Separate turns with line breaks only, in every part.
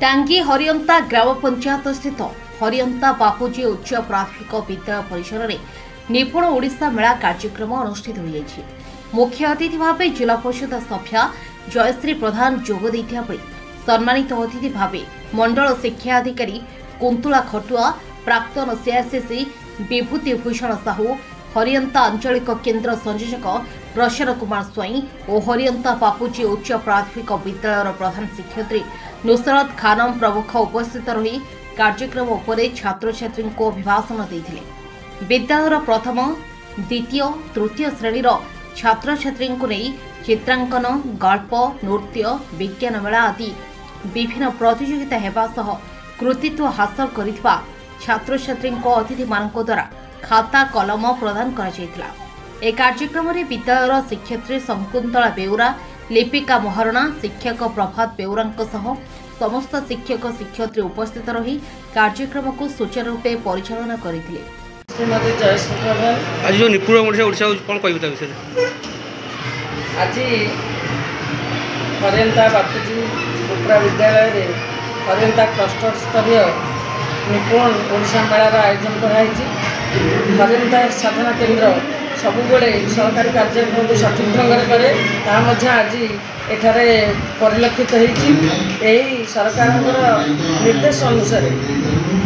टांगी हरियंता ग्राम पंचायत स्थित हरियंता बापूजी उच्च प्राथमिक विद्यालय परिसर में निपुण ओडिशा मेला कार्यक्रम अनुष्ठित हो जाइछि। मुख्य अतिथि भाव जिला परिषद सभ्या जयश्री प्रधान जोग दैथिया बेले सम्मानित अतिथि भाव मंडल शिक्षा अधिकारी कुंतुला खटुआ, प्राक्तन सीआरसीसी विभूति भूषण साहू, हरियंता आंचलिक केन्द्र संयोजक प्रसन्न कुमार स्वाई और हरियंता बापूजी उच्च प्राथमिक विद्यालय प्रधान शिक्षयित्री नुसरत खानम प्रमुख उपस्थित रही कार्यक्रम उपरे छात्र छात्री को अभिभाषण देते। विद्यालय प्रथम द्वितीय तृतीय श्रेणीर छात्र छात्री चित्रांकन, गल्प, नृत्य, विज्ञान मेला आदि विभिन्न प्रतियोगिता हेबा सह कृतित्व हासिल करितबा छात्र छात्री अतिथि मानक द्वारा खाता कलम प्रदान करा जायतिला। ए कार्यक्रम में विद्यालय शिक्षयित्री शकुंतला बेउरा, लिपिका महारणा, शिक्षक प्रभात बेउरा सह समस्त शिक्षक शिक्षयित्री उपस्थित रही कार्यक्रम को सुचारू रूपे परिचालन करथिले।
आज जो निपुण ओडिशा कोन कहबो विषय
आज हरियंता बापूजी उपरा विद्यालय रे हरियंता क्लस्टर स्तरीय निपुण ओडिशा मेलार आयोजन कराई। हरियंता साधना केन्द्र सबुबले सरकारी कार्यक्रम को सठिक ढंग से करे आज एठारे परिलक्षित होती। सरकार निर्देश अनुसार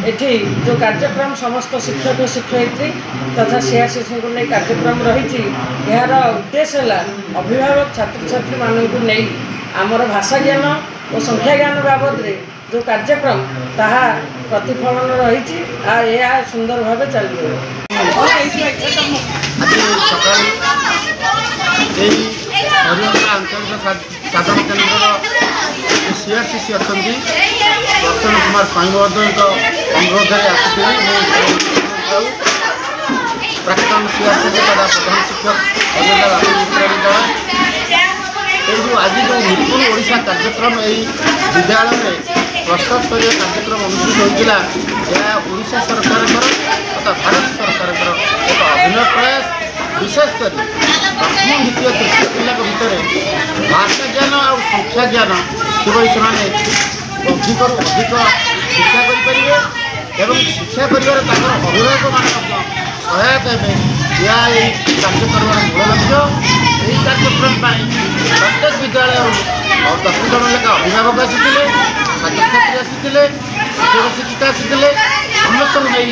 एठी जो कार्यक्रम समस्त शिक्षक शिक्षयित्री तथा सीआरसीसी को नहीं कार्यक्रम रही यार उद्देश्य है अभिभावक छात्र छात्री मानू नहीं आमर भाषा ज्ञान और संख्या ज्ञान बाबद रे जो कार्यक्रम ताहा प्रतिफलन रही सुंदर भाव चलिए।
हरियंता आंचलिक साधन केन्द्र सीआरसीसी अच्छा प्रसन्न कुमार स्वाई महोदय अनुरोध प्राक्तन सीआरसीसी तथा प्रधान शिक्षक हरियंता बापूजी विद्यालय आज जो निपुण ओडिशा कार्यक्रम यही विद्यालय में क्लस्टर स्तरीय कार्यक्रम अनुष्ठित होता यह ओडिशा सरकार तथा भारत सरकार एक अभिनव प्रयास। विशेषकर प्रथम द्वितीय तृतीय पिला भितर भाषा ज्ञान और संख्या ज्ञान किभली से अधिक शिक्षा करें शिक्षा कर अभिभावक मान सहायता हे यह कार्यक्रम मूल लक्ष्य। यही कार्यक्रम प्रत्येक विद्यालय 10 जन लेखा अभिभावक आसी छात्र छात्री आसी शिक्षक शिक्षिका आसी समस्त नहीं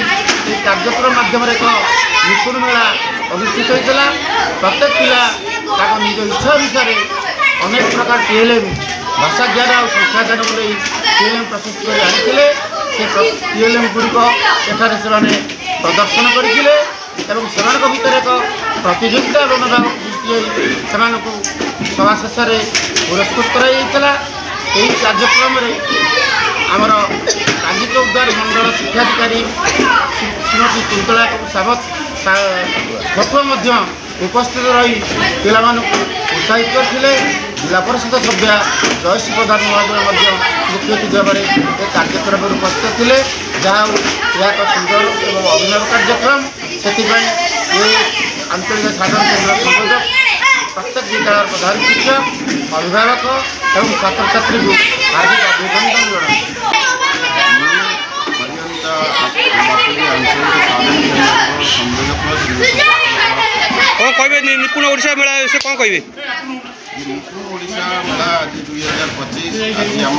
कार्यक्रम माध्यम एक निपुण मेला अनुष्ठित होता। प्रत्येक पिला निज इच्छा अनुसार अनेक प्रकार टीएलएम भाषा ज्ञान और संख्या ज्ञान को नहीं टीएलएम प्रस्तुत कर आनी से टीएलएम गुड़िक एठारे से प्रदर्शन करते भीतर एक प्रतियोगिता मनोभाव सृष्टि से सभा शेष में पुरस्कृत कराइला। यही कार्यक्रम आमर टांगी चौद्वार मंडल शिक्षाधिकारी श्रीमती कुंतला सावत खटुआ उपस्थित रही पिला उत्साहित करते। जिला परिषद सभ्या जयश्री प्रधान महोदय मुख्य अतिथि भाव में कार्यक्रम उपस्थित थे जहाँ यह एक सुंदर और अभिनव कार्यक्रम से आंचलिक साधन केन्द्र संयोजक प्रत्येक विद्यालय प्रधान शिक्षक अभिभावक और छात्र छात्री को हार्दिक अभिनंदन जनाऊँ।
कौन कहे निपुण ओडिशा मेला से कौन कहे
निपुण ओडिशा मेला आज 2025 आज आम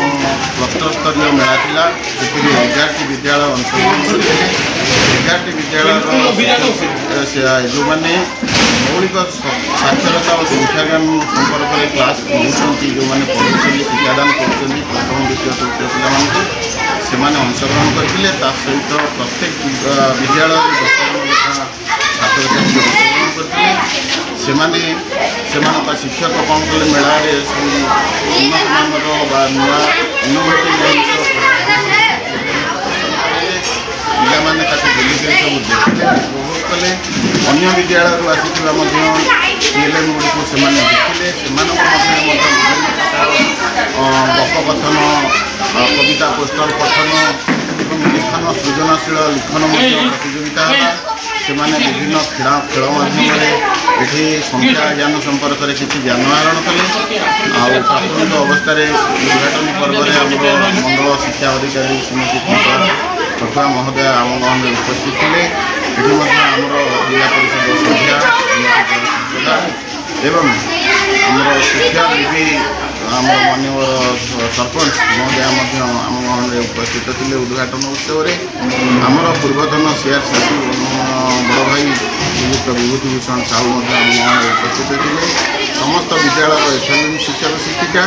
क्लस्टर स्तरीय मेला था। जो 11टी विद्यालय अंशग्रहण करते 11टी विद्यालय जो मैंने मौलिक साक्षरता और शिक्षा ज्ञान संपर्क में क्लास नौकरी जो मैंने पढ़ुं शिक्षादान कर प्रथम द्वितीय तृतीय पिला से अंशग्रहण करते सहित प्रत्येक विद्यालय 10 जन लेखा छात्र छात्री अंशग्रहण करते शिक्षक कौन कले मेला उन्नत मानर नुआ इनोभेटिव पिलाने बुलिक सब देखते उपभोग कले। अन्य विद्यालय आसिथिबा टीएलएम गुड़ी से देखिले गप कथन कविता पोस्टर पठन और लिखन सृजनशील लिखन प्रतियोगिता ସେମାନେ ବିଭିନ୍ନ ଖେଳ ମାଧ୍ୟମରେ ଏଠି ସଂଖ୍ୟା ଜ୍ଞାନ ସମ୍ପର୍କରେ କିଛି ଜ୍ଞାନ ଆହରଣ କଲେ। ଆଉ ପ୍ରାଥମିକ ଅବସ୍ଥାରେ ଉଦ୍ଘାଟନୀ ପର୍ବରେ ଆମର ମଣ୍ଡଳ ଶିକ୍ଷା ଅଧିକାରୀ ଶ୍ରୀମତୀ ଖଟୁଆ ମହୋଦୟ ଆମ ଗହଣରେ ଉପସ୍ଥିତ ଥିଲେ। ଏଠି ମଧ୍ୟ ଆମର ଜିଲ୍ଲା ପରିଷଦ ସଭ୍ୟା ଏବଂ ଆମର ଶିକ୍ଷା ବିଧି ଆମର ମାନ୍ୟବର ସରପଞ୍ଚ ମହୋଦୟ ମଧ୍ୟ ଆମ ଗହଣରେ ଉପସ୍ଥିତ ଥିଲେ। ଉଦ୍ଘାଟନ ଉତ୍ସବରେ ଆମର ପୂର୍ବତନ CRCC ବଡ଼ ଭାଇ ଶ୍ରୀଯୁକ୍ତ ବିଭୂତି ଭୂଷଣ ସାହୁ ମଧ୍ୟ ଆମ ଗହଣରେ ଉପସ୍ଥିତ ଥିଲେ। ସମସ୍ତ ବିଦ୍ୟାଳୟର FLM ଶିକ୍ଷକ ଶିକ୍ଷିକା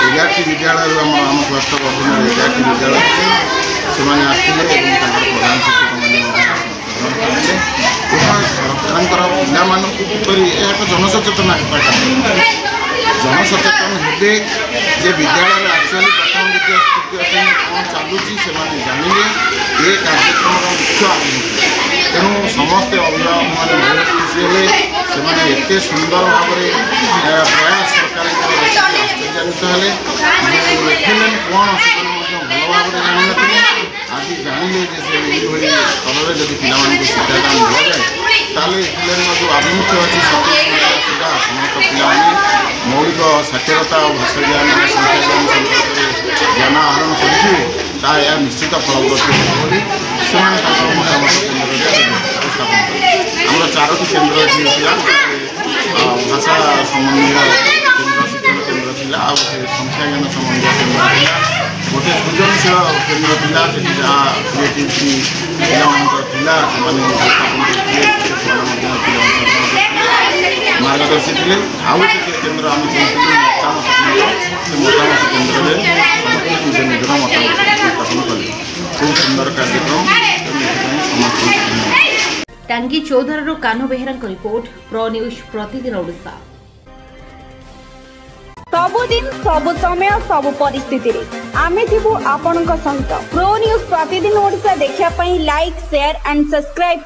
11ଟି ବିଦ୍ୟାଳୟରୁ ଆମ କ୍ଲଷ୍ଟର ଅଧୀନରେ 11ଟି ବିଦ୍ୟାଳୟ ଥିଲେ, ସେମାନେ ଆସିଥିଲେ ଏବଂ ତାଙ୍କର ପ୍ରଧାନ ଶିକ୍ଷକମାନେ କରିଥିଲେ। ଏହା ସରକାରଙ୍କର ପିଲାମାନଙ୍କୁ କିପରି ଏହା ଏକ ଜନସଚେତନ ଜନସଚେତନ ହେବେ ଯେ ବିଦ୍ୟାଳୟରେ ଆକ୍ଚୁଆଲି ପ୍ରଥମ ଦ୍ୱିତୀୟ ତୃତୀୟ ଶ୍ରେଣୀ କ'ଣ ଚାଲୁଛି ସେମାନେ ଜାଣିଲେ ଏ କାର୍ଯ୍ୟକ୍ରମର ମୁଖ୍ୟ ଆଭିମୁଖ୍ୟ। ତେଣୁ ସମସ୍ତେ ଅଭିଭାବକମାନେ ବହୁତ ଖୁସି ହେଲେ। ସେମାନେ ଏତେ ସୁନ୍ଦର ଭାବରେ ପ୍ରୟାସ ସରକାରଙ୍କର ଆଶ୍ଚର୍ଯ୍ୟାନ୍ୱିତ ହେଲେ। FLM କ'ଣ ସେମାନେ ମଧ୍ୟ ଭଲ ଭାବରେ ଜାଣିନଥିଲେ, ଆଜି ଜାଣିଲେ ଯେ ସେ ଏଇଭଳି ସ୍ତରରେ ଯଦି ପିଲାମାନଙ୍କୁ ଶିକ୍ଷାଦାନ ଦିଆଯାଏ ତାହେଲେ FLMର ଯେଉଁ ଆଭିମୁଖ୍ୟ ଅଛି ସୁଦ୍ଧା ସମସ୍ତ ପିଲାମାନେ ମୌଳିକ ସାକ୍ଷରତା ଓ ଭାଷା ଜ୍ଞାନ ସଂଖ୍ୟା ଜ୍ଞାନ ସମ୍ପର୍କରେ ଜ୍ଞାନ ଆହରଣ କରିଥିବେ, ତାହା ଏହା ନିଶ୍ଚିତ ଫଳପ୍ରଦ ହେବ ବୋଲି ସେମାନେ ତାଙ୍କର ମତାମତ କେନ୍ଦ୍ରରେ ଉପସ୍ଥାପନ କଲେ। ଆମର 4ଟି କେନ୍ଦ୍ର ଏଠି ଥିଲା। ଭାଷା ସମ୍ବନ୍ଧୀୟ କେନ୍ଦ୍ର ଶିକ୍ଷଣ କେନ୍ଦ୍ର ଥିଲା, ଆଉ ଗୋଟେ ସଂଖ୍ୟା ଜ୍ଞାନ ସମ୍ବନ୍ଧୀୟ କେନ୍ଦ୍ର ଥିଲା, ଗୋଟେ ସୃଜନଶୀଳ କେନ୍ଦ୍ର ଥିଲା। ସେଠି ଯାହା କ୍ରିଏଟିଭିଟି ପିଲାମାନଙ୍କର ଥିଲା ସେମାନେ ଉପସ୍ଥାପନ କରିଥିଲେ, ସେମାନେ ମଧ୍ୟ ମାର୍ଗଦର୍ଶୀ ଥିଲେ। ଆଉ ଗୋଟେ କେନ୍ଦ୍ର ଆମେ କହୁଥିଲୁ ମତାମତ କେନ୍ଦ୍ର, ସେ ମତାମତ କେନ୍ଦ୍ରରେ ସମସ୍ତେ ନିଜ ନିଜର ମତାମତ ଉପସ୍ଥାପନ କଲେ। ଖୁବ୍ ସୁନ୍ଦର କାର୍ଯ୍ୟକ୍ରମ।
Tangi Chaudhary Kanha Behera report pro news प्रतिदिन ओडिशा।
सबुदिन सबु समय सबु परिस्थिति रे आमे थिबु आपनका सहित प्रो न्यूज प्रतिदिन ओडिशा देखिया पई लाइक शेयर एंड सब्सक्राइब।